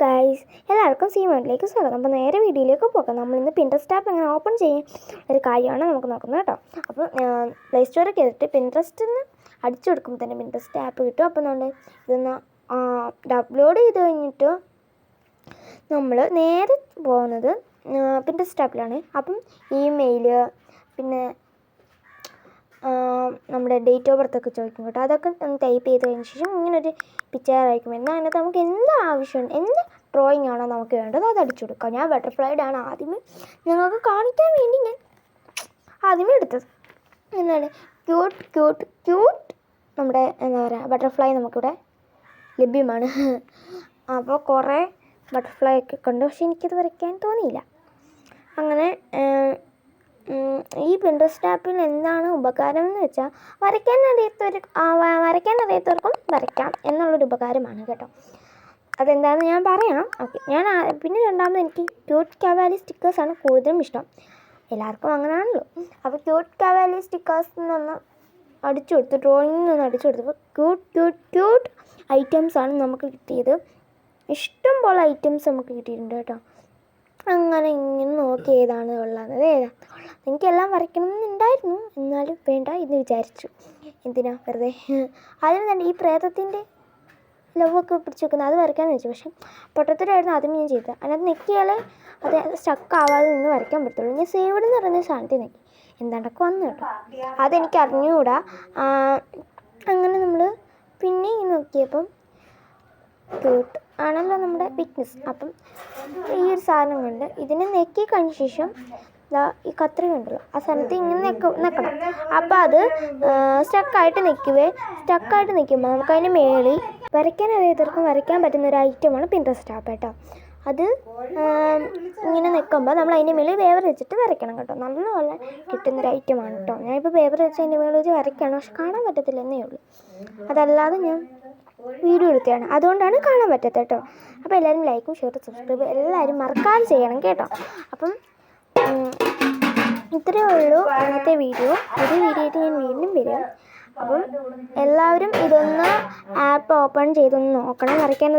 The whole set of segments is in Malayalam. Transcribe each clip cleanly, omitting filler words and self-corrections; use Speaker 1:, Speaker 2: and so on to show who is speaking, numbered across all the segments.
Speaker 1: ഗൈസ്, എല്ലാവർക്കും സീമോണിലേക്ക് സ്വാഗതം. അപ്പോൾ നേരെ വീഡിയോയിലേക്ക് പോകാം. നമ്മളിന്ന് പിൻട്രസ്റ്റ് ആപ്പ് എങ്ങനെ ഓപ്പൺ ചെയ്യാൻ ഒരു കാര്യമാണ് നമുക്ക് നോക്കുന്നത് കേട്ടോ. അപ്പോൾ പ്ലേ സ്റ്റോറിൽ കയറിയിട്ട് പിൻട്രസ്റ്റിന് അടിച്ചു കൊടുക്കുമ്പോൾ തന്നെ പിൻട്രസ്റ്റ് ആപ്പ് കിട്ടും. അപ്പോൾ നമ്മൾ ഇതൊന്ന് ഡൗൺലോഡ് ചെയ്ത് കഴിഞ്ഞിട്ട് നമ്മൾ നേരെ പോകുന്നത് പിൻട്രസ്റ്റ് ആപ്പിലാണ്. അപ്പം ഇമെയിൽ, പിന്നെ നമ്മുടെ ഡേറ്റ് ഓഫ് ബർത്ത് ഒക്കെ ചോദിക്കും കേട്ടോ. അതൊക്കെ ഒന്ന് ടൈപ്പ് ചെയ്ത് കഴിഞ്ഞ ശേഷം ഇങ്ങനൊരു പിക്ചർ ആയിരിക്കും. എന്നാൽ അതിനകത്ത് നമുക്ക് എന്ത് ആവശ്യമുണ്ട്, എന്ത് ഡ്രോയിങ് ആണോ നമുക്ക് വേണ്ടത് അത് അടിച്ചു കൊടുക്കാം. ഞാൻ ബട്ടർഫ്ലൈയുടെ ആണ് ആദ്യമേ നിങ്ങൾക്ക് കാണിക്കാൻ വേണ്ടി ഞാൻ ആദ്യമേ എടുത്തത്. എന്താണ് ക്യൂട്ട് ക്യൂട്ട് ക്യൂട്ട് നമ്മുടെ എന്താ പറയുക ബട്ടർഫ്ലൈ നമുക്കിവിടെ ലഭ്യമാണ്. അപ്പോൾ കുറേ ബട്ടർഫ്ലൈ ഒക്കെ കണ്ടു, പക്ഷെ എനിക്കത് വരയ്ക്കാൻ തോന്നിയില്ല. അങ്ങനെ ഈ പിൻട്രസ്റ്റ് ആപ്പിൽ എന്താണ് ഉപകാരം എന്ന് വെച്ചാൽ വരയ്ക്കാൻ അറിയാത്തവർക്കും വരയ്ക്കാം എന്നുള്ളൊരു ഉപകാരമാണ് കേട്ടോ. അതെന്താണെന്ന് ഞാൻ പറയാം. ഓക്കെ, പിന്നെ രണ്ടാമത് എനിക്ക് ക്യൂട്ട് കവാലി സ്റ്റിക്കേഴ്സാണ് കൂടുതലും ഇഷ്ടം. എല്ലാവർക്കും അങ്ങനെയാണല്ലോ. അപ്പോൾ ക്യൂട്ട് കവാലി സ്റ്റിക്കേഴ്സ് എന്നൊന്ന് അടിച്ചു കൊടുത്തു, ഡ്രോയിങ്ങിൽ നിന്ന് അടിച്ചു കൊടുത്തപ്പോൾ ക്യൂട്ട് ക്യൂട്ട് ക്യൂട്ട് ഐറ്റംസാണ് നമുക്ക് കിട്ടിയത്. ഇഷ്ടം പോലെ ഐറ്റംസ് നമുക്ക് കിട്ടിയിട്ടുണ്ട് കേട്ടോ. അങ്ങനെ ഇങ്ങനെ നോക്കി ഏതാണ് ഉള്ളത്, എനിക്കെല്ലാം വരയ്ക്കണമെന്നുണ്ടായിരുന്നു, എന്നാലും വേണ്ട എന്ന് വിചാരിച്ചു. എന്തിനാ വെറുതെ. അതിന് തന്നെ ഈ പ്രേതത്തിൻ്റെ ലവൊക്കെ പിടിച്ച് വെക്കുന്നത് അത് വരയ്ക്കാമെന്ന് വെച്ചു. പക്ഷെ പൊട്ടത്തിലായിരുന്നു ആദ്യം ഞാൻ ചെയ്തത്. അതിനകത്ത് നെക്കിയാലേ അത് സ്റ്റക്ക് ആവാതെ നിന്ന് വരയ്ക്കാൻ പറ്റുള്ളൂ. ഞാൻ സേവ്ഡ് എന്ന് പറയുന്ന സാധനത്തിൽ നെക്കി എന്താണ്ടൊക്കെ വന്നു കേട്ടോ. അതെനിക്ക് അറിഞ്ഞുകൂടാ. അങ്ങനെ നമ്മൾ പിന്നെ ഇങ്ങനെ നോക്കിയപ്പം ക്യൂട്ട് ആണല്ലോ നമ്മുടെ വീക്ക്നെസ്. അപ്പം ഈ ഒരു സാധനം കൊണ്ട് ഇതിനെ നെക്കി കഴിഞ്ഞ ശേഷം ഈ കത്രിക ഉണ്ടല്ലോ ആ സ്ഥലത്ത് ഇങ്ങനെ നിൽക്കണം. അപ്പോൾ അത് സ്റ്റക്കായിട്ട് നിൽക്കുമ്പോൾ നമുക്ക് അതിൻ്റെ മേളിൽ വരയ്ക്കാൻ അറിയാത്തവർക്കും വരയ്ക്കാൻ പറ്റുന്ന ഒരു ഐറ്റമാണ് പിൻട്രസ്റ്റ് ആപ്പ് കേട്ടോ. അത് ഇങ്ങനെ നിൽക്കുമ്പോൾ നമ്മൾ അതിൻ്റെ മേളിൽ പേപ്പർ വെച്ചിട്ട് വരയ്ക്കണം കേട്ടോ. നല്ലപോലെ കിട്ടുന്നൊരു ഐറ്റമാണ് കേട്ടോ. ഞാനിപ്പോൾ പേപ്പർ വെച്ച് അതിൻ്റെ മേളിൽ വെച്ച് വരയ്ക്കണം, പക്ഷെ കാണാൻ പറ്റത്തില്ലെന്നേ ഉള്ളൂ. അതല്ലാതെ ഞാൻ വീഡിയോ എടുത്തതാണ്, അതുകൊണ്ടാണ് കാണാൻ പറ്റാത്തത് കേട്ടോ. അപ്പോൾ എല്ലാവരും ലൈക്കും ഷെയറും സബ്സ്ക്രൈബ് എല്ലാവരും മറക്കാതെ ചെയ്യണം കേട്ടോ. അപ്പം ഇത്രയേ ഉള്ളൂ ഇന്നത്തെ വീഡിയോ. ഒരു വീഡിയോ ആയിട്ട് ഞാൻ വീണ്ടും വരും. അപ്പം എല്ലാവരും ഇതൊന്ന് ആപ്പ് ഓപ്പൺ ചെയ്തൊന്ന് നോക്കണം. വരയ്ക്കാൻ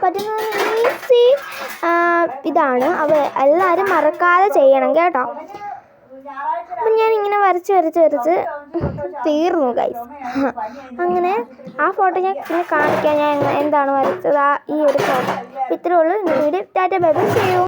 Speaker 1: പറ്റുന്ന ഈസി ഇതാണ്. അപ്പോൾ എല്ലാവരും മറക്കാതെ ചെയ്യണം കേട്ടോ. അപ്പം ഞാനിങ്ങനെ വരച്ച് തീർന്നു ഗൈസ്. അങ്ങനെ ആ ഫോട്ടോ ഞാൻ കാണിക്കാം, ഞാൻ എന്താണ് വരച്ചത് ഈ ഒരു ഫോട്ടോ. ഇത്രയേ ഉള്ളൂ. വീഡിയോ ടാറ്റ ബൈ ബൈ ചെയ്യൂ.